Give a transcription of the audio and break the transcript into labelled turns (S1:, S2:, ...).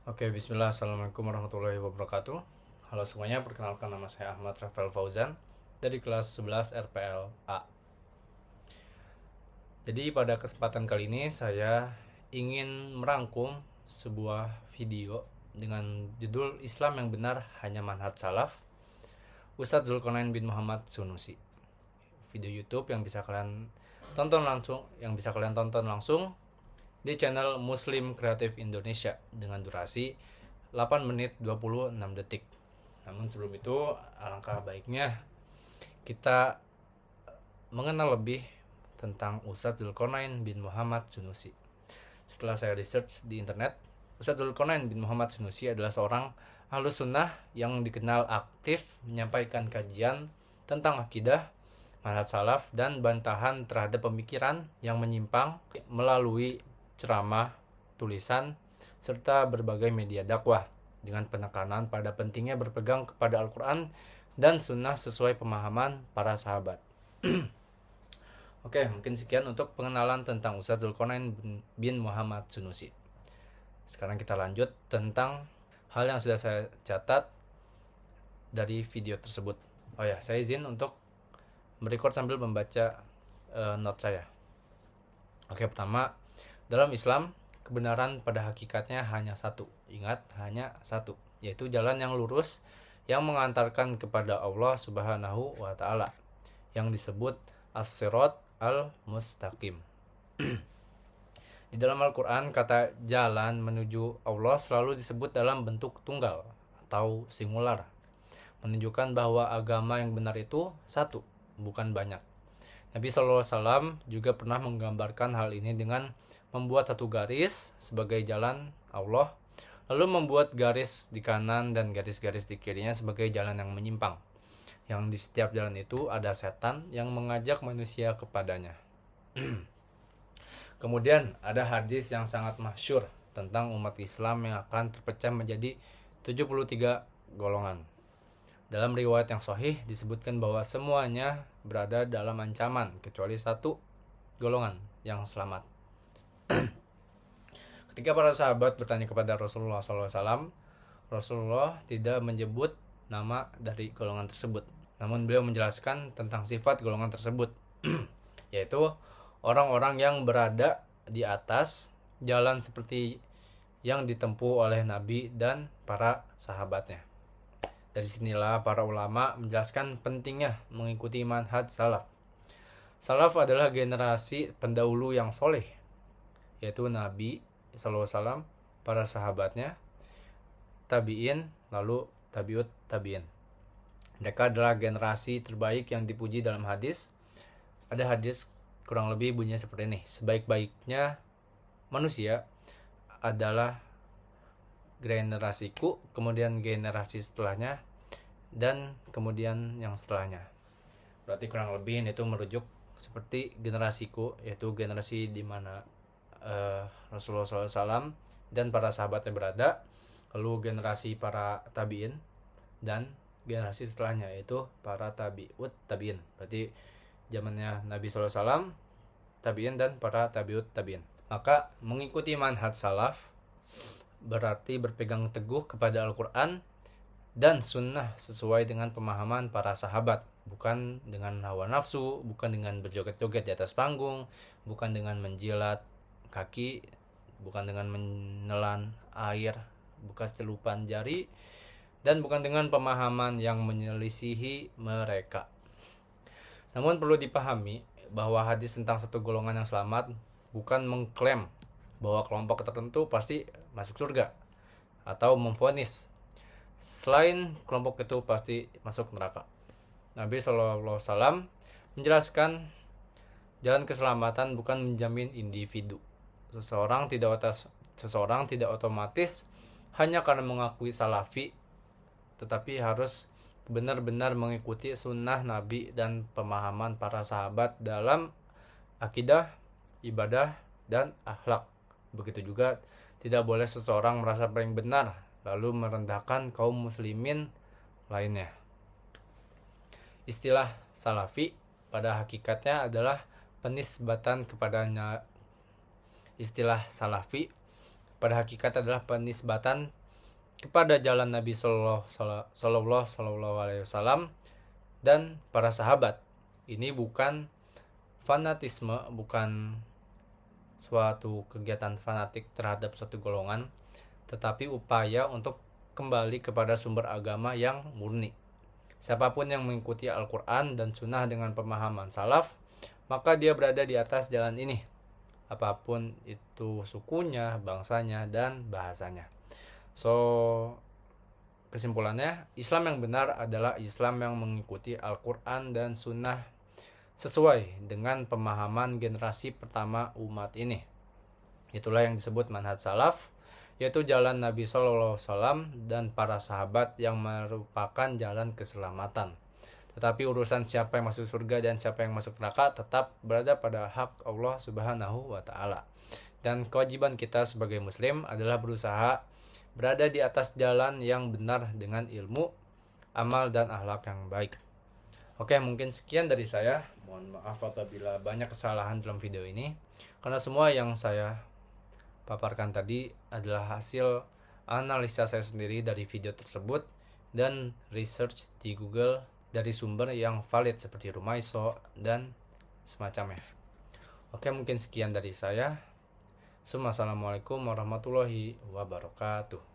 S1: Oke, bismillah. Assalamualaikum warahmatullahi wabarakatuh. Halo semuanya, perkenalkan nama saya Ahmad Rafael Fauzan dari kelas 11 RPL A. Jadi pada kesempatan kali ini saya ingin merangkum sebuah video dengan judul Islam yang benar hanya manhaj salaf, Ustadz Zulkarnain bin Muhammad Sunusi. Video YouTube yang bisa kalian tonton langsung di channel Muslim Kreatif Indonesia dengan durasi 8 menit 26 detik. Namun sebelum itu, alangkah baiknya kita mengenal lebih tentang Ustadz Zulkarnain bin Muhammad Sunusi. Setelah saya research di internet, Ustadz Zulkarnain bin Muhammad Sunusi adalah seorang Ahlus Sunnah yang dikenal aktif menyampaikan kajian tentang akidah, manhaj salaf, dan bantahan terhadap pemikiran yang menyimpang melalui ceramah, tulisan, serta berbagai media dakwah dengan penekanan pada pentingnya berpegang kepada Al-Quran dan Sunnah sesuai pemahaman para sahabat. Oke, mungkin sekian untuk pengenalan tentang Ustadz Zulkarnain bin Muhammad Sunusi. Sekarang kita lanjut tentang hal yang sudah saya catat dari video tersebut. Oh ya, saya izin untuk merecord sambil membaca note saya. Oke, pertama, dalam Islam, kebenaran pada hakikatnya hanya satu. Ingat, hanya satu, yaitu jalan yang lurus yang mengantarkan kepada Allah Subhanahu wa Ta'ala, yang disebut As-Sirat Al-Mustaqim. Di dalam Al-Quran, kata jalan menuju Allah selalu disebut dalam bentuk tunggal atau singular, menunjukkan bahwa agama yang benar itu satu, bukan banyak. Nabi SAW juga pernah menggambarkan hal ini dengan membuat satu garis sebagai jalan Allah, lalu membuat garis di kanan dan garis-garis di kirinya sebagai jalan yang menyimpang, yang di setiap jalan itu ada setan yang mengajak manusia kepadanya. Kemudian ada hadis yang sangat masyhur tentang umat Islam yang akan terpecah menjadi 73 golongan. Dalam riwayat yang sahih disebutkan bahwa semuanya berada dalam ancaman kecuali satu golongan yang selamat. Ketika para sahabat bertanya kepada Rasulullah SAW, Rasulullah tidak menyebut nama dari golongan tersebut. Namun beliau menjelaskan tentang sifat golongan tersebut, yaitu orang-orang yang berada di atas jalan seperti yang ditempuh oleh Nabi dan para sahabatnya. Dari sinilah para ulama menjelaskan pentingnya mengikuti manhaj salaf. Salaf adalah generasi pendahulu yang soleh, yaitu Nabi SAW, para sahabatnya, tabi'in, lalu tabi'ut tabi'in. Mereka adalah generasi terbaik yang dipuji dalam hadis. Ada hadis kurang lebih bunyinya seperti ini: sebaik-baiknya manusia adalah generasiku, kemudian generasi setelahnya, dan kemudian yang setelahnya. Berarti kurang lebih itu merujuk seperti generasiku, yaitu generasi di mana Rasulullah SAW dan para sahabatnya berada, lalu generasi para tabiin, dan generasi setelahnya yaitu para tabiut tabiin. Berarti zamannya Nabi SAW, tabiin, dan para tabiut tabiin. Maka mengikuti manhaj salaf berarti berpegang teguh kepada Al-Quran dan Sunnah sesuai dengan pemahaman para sahabat, bukan dengan hawa nafsu, bukan dengan berjoget-joget di atas panggung, bukan dengan menjilat kaki, bukan dengan menelan air bekas celupan jari, dan bukan dengan pemahaman yang menyelisihi mereka. Namun perlu dipahami bahwa hadis tentang satu golongan yang selamat bukan mengklaim bahwa kelompok tertentu pasti masuk surga atau memvonis selain kelompok itu pasti masuk neraka. Nabi SAW menjelaskan jalan keselamatan bukan menjamin individu. Seseorang tidak otomatis hanya karena mengakui salafi, tetapi harus benar-benar mengikuti sunnah Nabi dan pemahaman para sahabat dalam akidah, ibadah, dan akhlak. Begitu juga tidak boleh seseorang merasa paling benar lalu merendahkan kaum muslimin lainnya. Istilah salafi pada hakikatnya adalah penisbatan kepadanya. Istilah salafi pada hakikat adalah penisbatan kepada jalan Nabi Sallallahu Alaihi Wasallam dan para sahabat. Ini bukan fanatisme, bukan suatu kegiatan fanatik terhadap suatu golongan, tetapi upaya untuk kembali kepada sumber agama yang murni. Siapapun yang mengikuti Al-Quran dan Sunnah dengan pemahaman salaf, maka dia berada di atas jalan ini, apapun itu sukunya, bangsanya, dan bahasanya. So, kesimpulannya, Islam yang benar adalah Islam yang mengikuti Al-Quran dan Sunnah sesuai dengan pemahaman generasi pertama umat ini. Itulah yang disebut manhaj salaf, yaitu jalan Nabi SAW dan para sahabat yang merupakan jalan keselamatan. Tetapi urusan siapa yang masuk surga dan siapa yang masuk neraka tetap berada pada hak Allah Subhanahu wa Ta'ala. Dan kewajiban kita sebagai Muslim adalah berusaha berada di atas jalan yang benar dengan ilmu, amal, dan akhlak yang baik. Oke, mungkin sekian dari saya. Mohon maaf apabila banyak kesalahan dalam video ini, karena semua yang saya paparkan tadi adalah hasil analisa saya sendiri dari video tersebut dan research di Google dari sumber yang valid seperti Rumaiso dan semacamnya. Oke, mungkin sekian dari saya. Assalamualaikum warahmatullahi wabarakatuh.